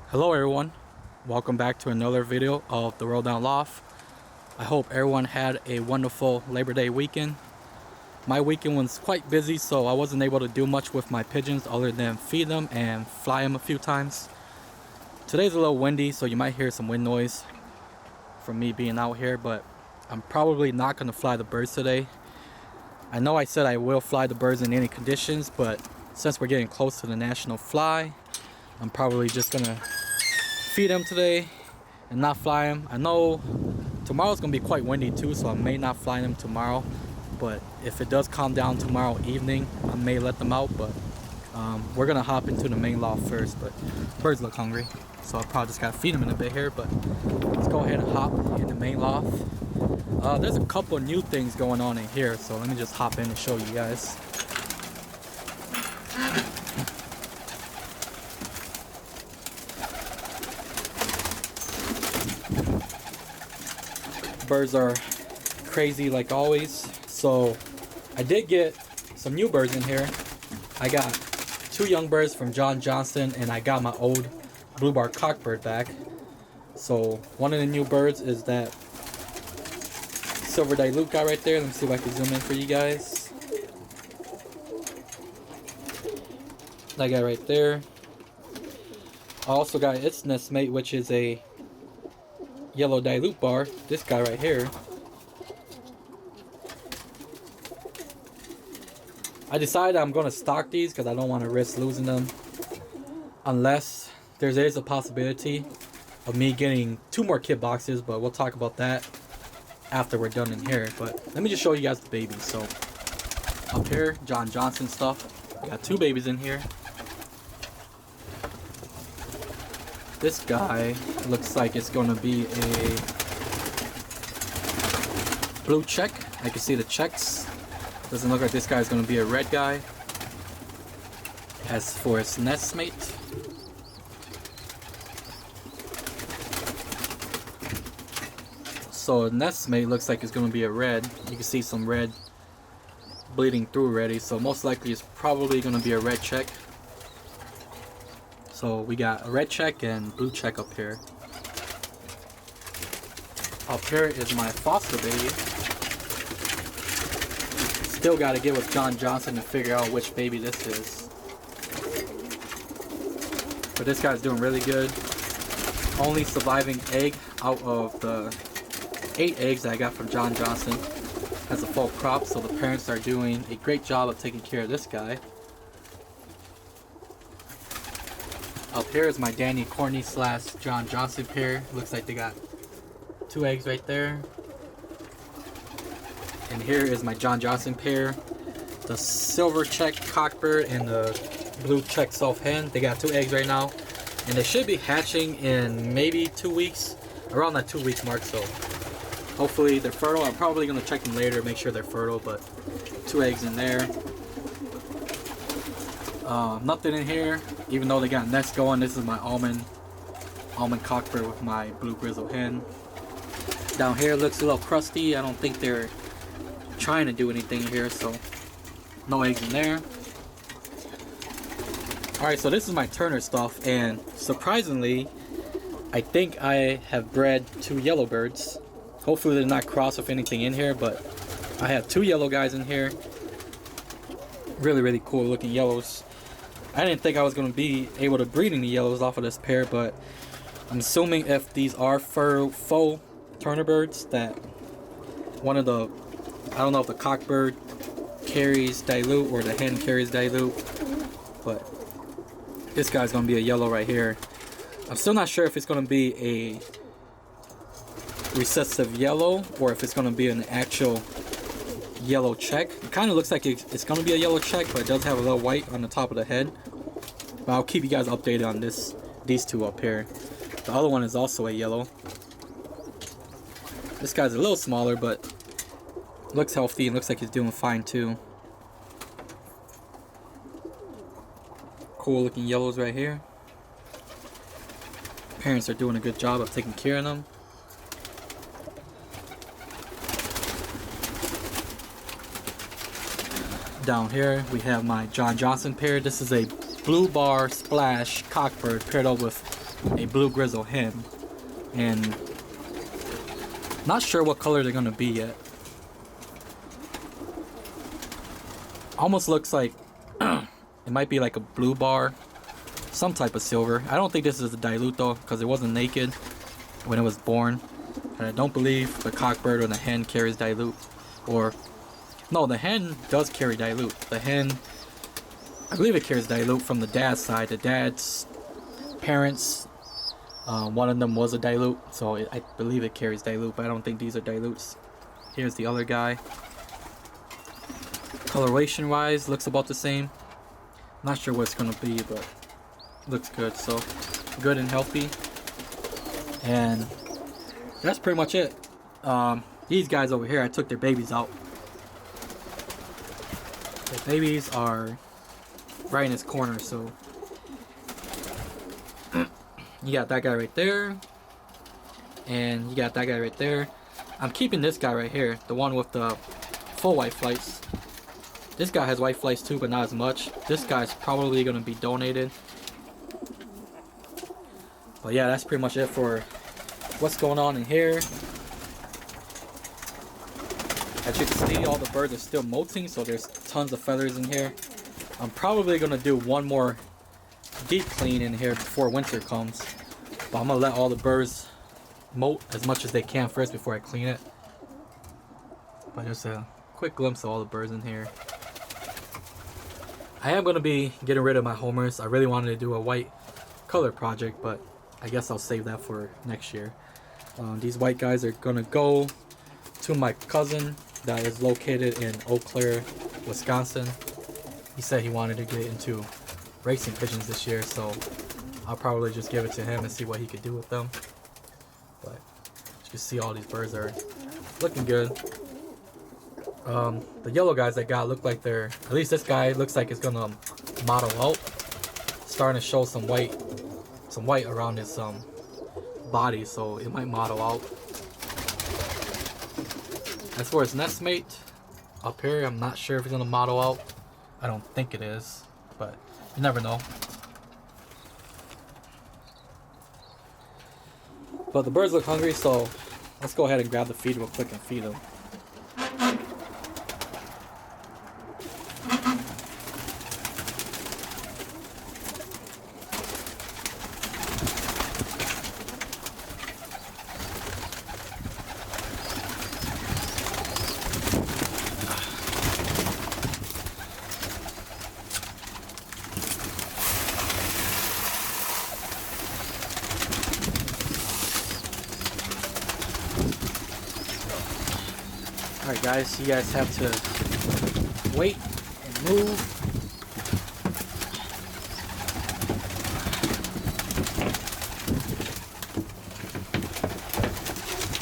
Hello everyone, welcome back to another video of the Roll Down Loft. I hope everyone had a wonderful Labor Day weekend. My weekend was quite busy, so I wasn't able to do much with my pigeons other than feed them and fly them a few times. Today's a little windy, so you might hear some wind noise from me being out here, but I'm probably not going to fly the birds today. I know I said I will fly the birds in any conditions, but since we're getting close to the national fly, I'm probably just gonna feed them today and not fly them. I know tomorrow's gonna be quite windy too, so I may not fly them tomorrow, but if it does calm down tomorrow evening, I may let them out. But we're gonna hop into the main loft first. But birds look hungry, so I'll probably just gotta feed them in a bit here. But let's go ahead and hop in the main loft. There's a couple new things going on in here, so let me just hop in and show you guys. Birds are crazy like always, so I did get some new birds in here. I got two young birds from John Johnson, and I got my old blue bar cockbird back. So one of the new birds is that silver dilute guy right there. Let me see if I can zoom in for you guys. That guy right there. I also got its nestmate, which is a yellow dilute bar, this guy right here. I decided I'm going to stock these because I don't want to risk losing them unless there is a possibility of me getting two more kit boxes, but we'll talk about that after we're done in here. But let me just show you guys the babies. So up here, John Johnson stuff. Got two babies in here. This guy looks like it's going to be a blue check. I can see the checks. Doesn't look like this guy is going to be a red guy. As for his nestmate, so nestmate looks like it's going to be a red. You can see some red bleeding through already, so most likely it's probably going to be a red check. So we got a red check and blue check up here. Up here is my foster baby. Still got to get with John Johnson to figure out which baby this is. But this guy's doing really good. Only surviving egg out of the 8 eggs that I got from John Johnson. Has a full crop, so the parents are doing a great job of taking care of this guy. Up here is my Danny Corney / John Johnson pair. Looks like they got 2 eggs right there. And here is my John Johnson pair. The silver check cockbird and the blue check soft hen. They got 2 eggs right now. And they should be hatching in maybe 2 weeks. Around that 2-week mark, so hopefully they're fertile. I'm probably going to check them later, make sure they're fertile, but 2 eggs in there. Nothing in here, even though they got nests going. This is my almond cockbird with my blue grizzle hen. Down here looks a little crusty. I don't think they're trying to do anything here, so no eggs in there. Alright, so this is my Turner stuff, and surprisingly, I think I have bred 2 yellow birds. Hopefully they're not crossed with anything in here, but I have 2 yellow guys in here. Really cool looking yellows. I didn't think I was going to be able to breed any yellows off of this pair, but I'm assuming if these are faux Turner birds, that one of the, I don't know if the cockbird carries dilute or the hen carries dilute, but this guy's going to be a yellow right here. I'm still not sure if it's going to be a recessive yellow or if it's going to be an actual yellow check. It kind of looks like it's going to be a yellow check, but it does have a little white on the top of the head. But I'll keep you guys updated on these 2 up here. The other one is also a yellow. This guy's a little smaller, but looks healthy and looks like he's doing fine too. Cool looking yellows right here. Parents are doing a good job of taking care of them. Down here we have my John Johnson pair. This is a blue bar splash cockbird paired up with a blue grizzle hen, and not sure what color they're gonna be yet. Almost looks like it might be like a blue bar, some type of silver. I don't think this is a dilute though, because it wasn't naked when it was born. And I don't believe the cockbird or the hen carries dilute. Or no, the hen does carry dilute. The hen, I believe it carries dilute from the dad's side. The dad's parents, one of them was a dilute, so I believe it carries dilute, but I don't think these are dilutes. Here's the other guy. Coloration wise, looks about the same. Not sure what it's gonna be, but looks good. So good and healthy. And that's pretty much it. These guys over here, I took their babies out. The babies are right in this corner, so you got that guy right there, and you got that guy right there. I'm keeping this guy right here, the one with the full white flights. This guy has white flights too, but not as much. This guy's probably going to be donated. But yeah, that's pretty much it for what's going on in here. As you can see, all the birds are still molting, so there's tons of feathers in here. I'm probably going to do one more deep clean in here before winter comes. But I'm going to let all the birds molt as much as they can first before I clean it. But just a quick glimpse of all the birds in here. I am going to be getting rid of my homers. I really wanted to do a white color project, but I guess I'll save that for next year. These white guys are going to go to my cousin that is located in Eau Claire, Wisconsin. He said he wanted to get into racing pigeons this year, so I'll probably just give it to him and see what he could do with them. But you can see all these birds are looking good. The yellow guys I got look like they're, at least this guy looks like it's gonna model out. Starting to show some white around his body, so it might model out. As for his nest mate up here, I'm not sure if it's gonna model out. I don't think it is, but you never know. But the birds look hungry, so let's go ahead and grab the feed real quick and feed them. Alright guys, you guys have to wait and move.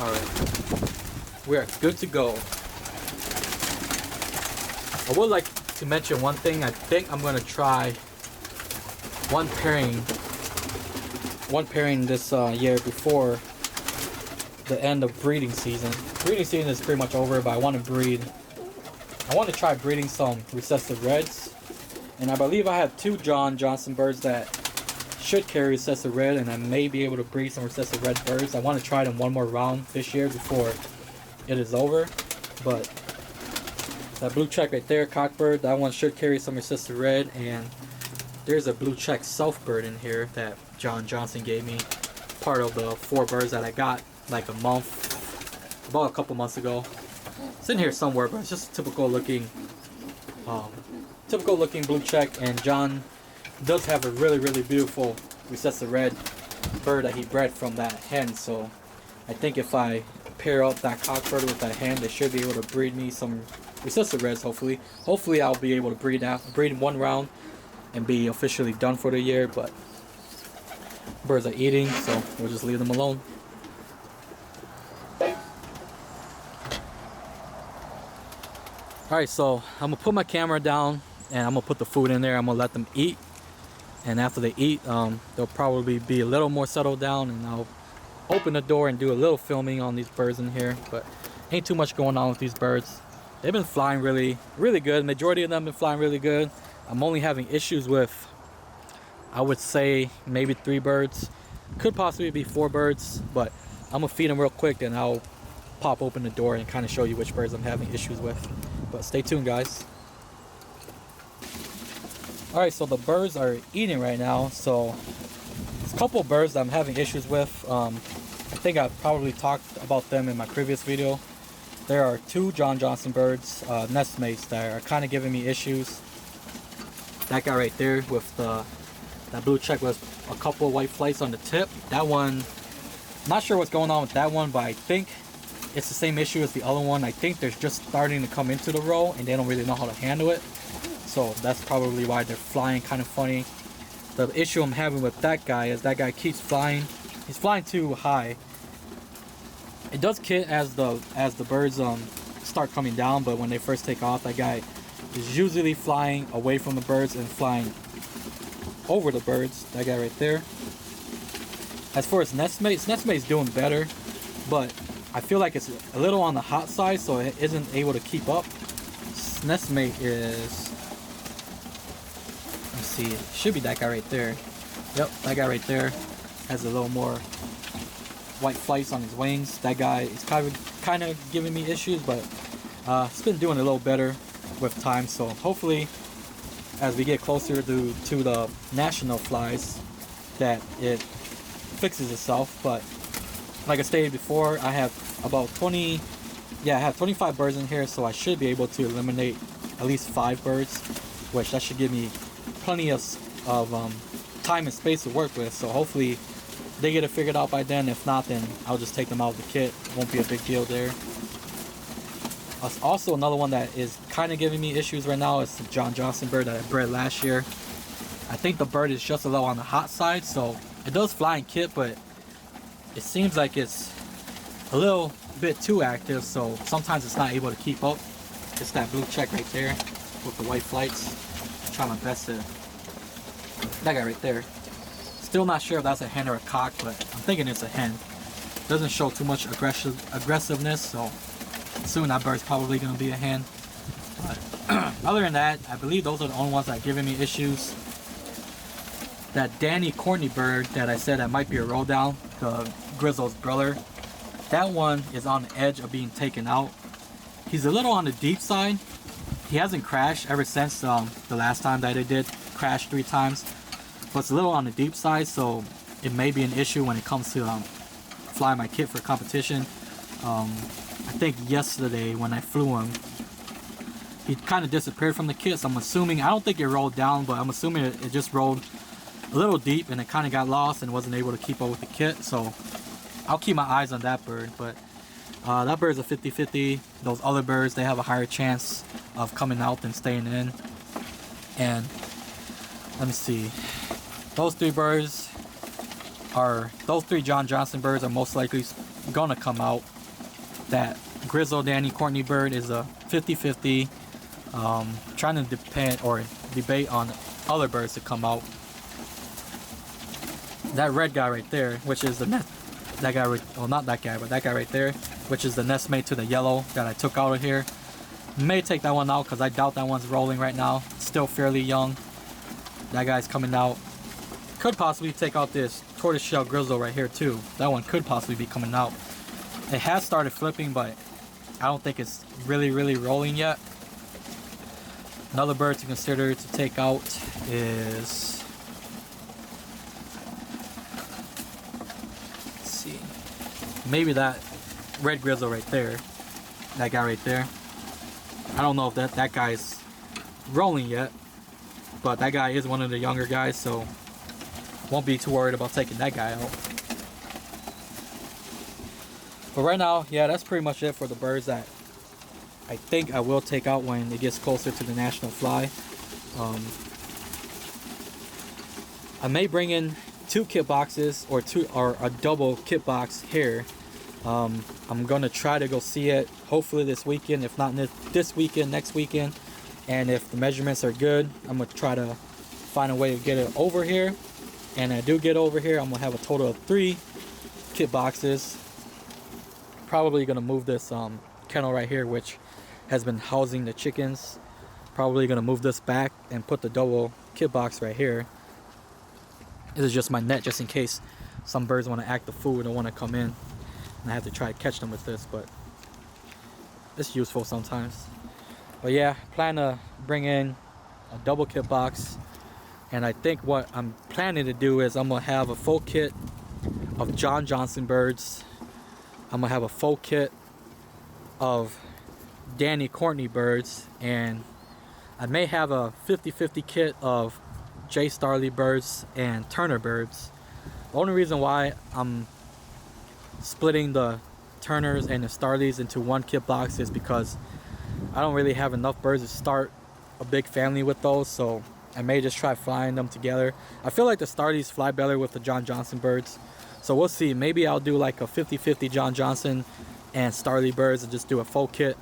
Alright, we are good to go. I would like to mention one thing. I think I'm going to try one pairing this year before the end of breeding season. Breeding season is pretty much over, but I want to try breeding some recessive reds. And I believe I have two John Johnson birds that should carry recessive red, and I may be able to breed some recessive red birds. I want to try them one more round this year before it is over. But that blue check right there, cockbird, that one should carry some recessive red. And there's a blue check self bird in here that John Johnson gave me, part of the 4 birds that I got like about a couple months ago. It's in here somewhere, but it's just typical looking blue check. And John does have a really beautiful recessive red bird that he bred from that hen, so I think if I pair up that cockbird with that hen, they should be able to breed me some recessive reds. Hopefully I'll be able to breed in one round and be officially done for the year. But birds are eating, so we'll just leave them alone. Alright, so I'm going to put my camera down and I'm going to put the food in there. I'm going to let them eat. And after they eat, they'll probably be a little more settled down, and I'll open the door and do a little filming on these birds in here. But ain't too much going on with these birds. They've been flying really good. Majority of them have been flying really good. I'm only having issues with, I would say, maybe 3 birds. Could possibly be 4 birds, but I'm gonna feed them real quick, and I'll pop open the door and kind of show you which birds I'm having issues with. But stay tuned, guys. Alright, so the birds are eating right now. So there's a couple of birds that I'm having issues with. I think I've probably talked about them in my previous video. There are 2 John Johnson birds, nest mates, that are kind of giving me issues. That guy right there with that blue check with a couple of white flights on the tip. That one, not sure what's going on with that one, but I think it's the same issue as the other one. I think they're just starting to come into the row and they don't really know how to handle it. So that's probably why they're flying kind of funny. The issue I'm having with that guy is that guy keeps flying. He's flying too high. It does kit as the birds start coming down, but when they first take off, that guy is usually flying away from the birds and flying over the birds. That guy right there. As far as nestmate's doing better, but I feel like it's a little on the hot side, so it isn't able to keep up. Nestmate is, let's see, it should be that guy right there. Yep, that guy right there has a little more white flights on his wings. That guy is kind of giving me issues, but it's been doing a little better with time. So hopefully, as we get closer to the national flies, that it fixes itself. But like I stated before, I have about 25 birds in here, so I should be able to eliminate at least 5 birds, which that should give me plenty of time and space to work with. So hopefully they get it figured out by then. If not, then I'll just take them out of the kit. Won't be a big deal there. Also, another one that is kind of giving me issues right now is the John Johnson bird that I bred last year. I think the bird is just a little on the hot side, so it does fly in kit, but it seems like it's a little bit too active, so sometimes it's not able to keep up. It's that blue check right there with the white flights. I'm trying my best to, that guy right there. Still not sure if that's a hen or a cock, but I'm thinking it's a hen. Doesn't show too much aggressiveness, so soon that bird's probably going to be a hen. But other than that, I believe those are the only ones that are giving me issues. That Danny Courtney bird that I said that might be a roll down, the Grizzle's brother, that one is on the edge of being taken out. He's a little on the deep side. He hasn't crashed ever since the last time that it did crash 3 times, but it's a little on the deep side, so it may be an issue when it comes to flying my kit for competition. I think yesterday when I flew him, he kind of disappeared from the kit, so I'm assuming, I don't think it rolled down, but I'm assuming it just rolled a little deep and it kind of got lost and wasn't able to keep up with the kit. So I'll keep my eyes on that bird. But that bird's a 50-50. Those other birds, they have a higher chance of coming out than staying in. And let me see, those 3 birds are, those 3 John Johnson birds are most likely gonna come out. That Grizzle Danny Courtney bird is a 50-50. Trying to debate on other birds to come out. That red guy right there, which is the nest, that guy, well, not that guy, but that guy right there, which is the nest mate to the yellow that I took out of here. May take that one out because I doubt that one's rolling right now. Still fairly young. That guy's coming out. Could possibly take out this tortoiseshell grizzle right here too. That one could possibly be coming out. It has started flipping, but I don't think it's really rolling yet. Another bird to consider to take out is, let's see, maybe that red grizzle right there. That guy right there. I don't know if that guy's rolling yet, but that guy is one of the younger guys, so won't be too worried about taking that guy out. But right now, yeah, that's pretty much it for the birds that I think I will take out when it gets closer to the national fly. I may bring in 2 kit boxes or a double kit box here. I'm gonna try to go see it hopefully this weekend, if not this weekend, next weekend. And if the measurements are good, I'm gonna try to find a way to get it over here. And I do get over here, I'm gonna have a total of 3 kit boxes. Probably gonna move this kennel right here, which has been housing the chickens. Probably gonna move this back and put the double kit box right here. This is just my net, just in case some birds want to act the fool and want to come in, and I have to try to catch them with this, but it's useful sometimes. But yeah, plan to bring in a double kit box, and I think what I'm planning to do is I'm gonna have a full kit of John Johnson birds. I'm gonna have a full kit of Danny Courtney birds, and I may have a 50-50 kit of J. Starley birds and Turner birds. The only reason why I'm splitting the Turners and the Starleys into one kit box is because I don't really have enough birds to start a big family with those, so I may just try flying them together. I feel like the Starleys fly better with the John Johnson birds, so we'll see. Maybe I'll do like a 50-50 John Johnson and Starley birds and just do a full kit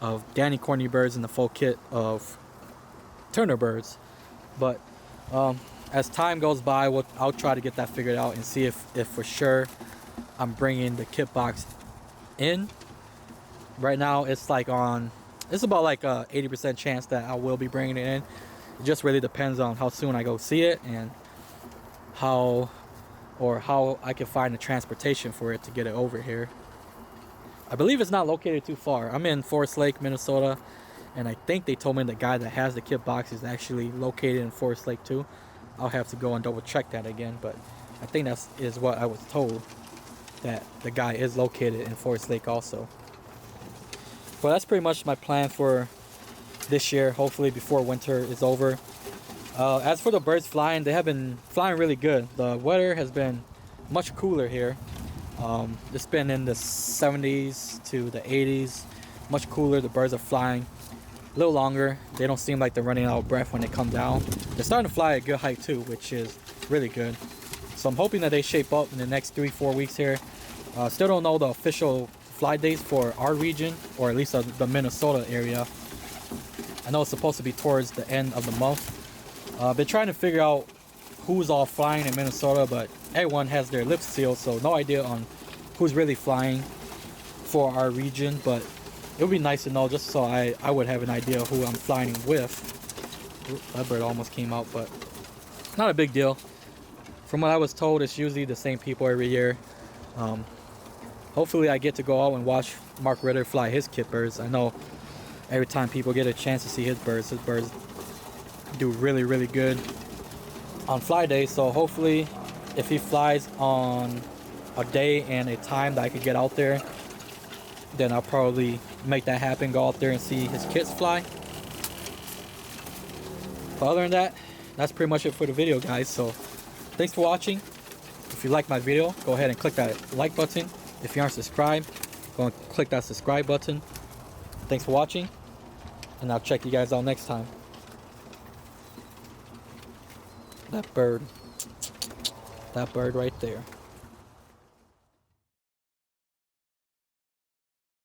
of Danny Courtney birds and the full kit of Turner birds. But as time goes by, I'll try to get that figured out and see if for sure I'm bringing the kit box in. Right now it's like it's about like a 80% chance that I will be bringing it in. It just really depends on how soon I go see it and how I can find the transportation for it to get it over here. I believe it's not located too far. I'm in Forest Lake, Minnesota, and I think they told me the guy that has the kit box is actually located in Forest Lake too. I'll have to go and double check that again, but I think is what I was told, that the guy is located in Forest Lake also. Well, that's pretty much my plan for this year, hopefully before winter is over. As for the birds flying, they have been flying really good. The weather has been much cooler here. It's been in the 70s to the 80s, much cooler. The birds are flying a little longer. They don't seem like they're running out of breath when they come down. They're starting to fly at a good height too, which is really good. So I'm hoping that they shape up in the next 3-4 weeks here. Still don't know the official fly dates for our region, or at least the Minnesota area. I know it's supposed to be towards the end of the month. Been trying to figure out who's all flying in Minnesota, but everyone has their lips sealed, so no idea on who's really flying for our region. But it would be nice to know, just so I would have an idea who I'm flying with. That bird almost came out, but not a big deal. From what I was told, it's usually the same people every year. Hopefully I get to go out and watch Mark Ritter fly his kit birds. I know every time people get a chance to see his birds do really, really good on fly days. So hopefully if he flies on a day and a time that I could get out there, then I'll probably make that happen, go out there and see his kits fly. But other than that, that's pretty much it for the video, guys. So thanks for watching. If you like my video, go ahead and click that like button. If you aren't subscribed, go and click that subscribe button. Thanks for watching, and I'll check you guys out next time. That bird right there.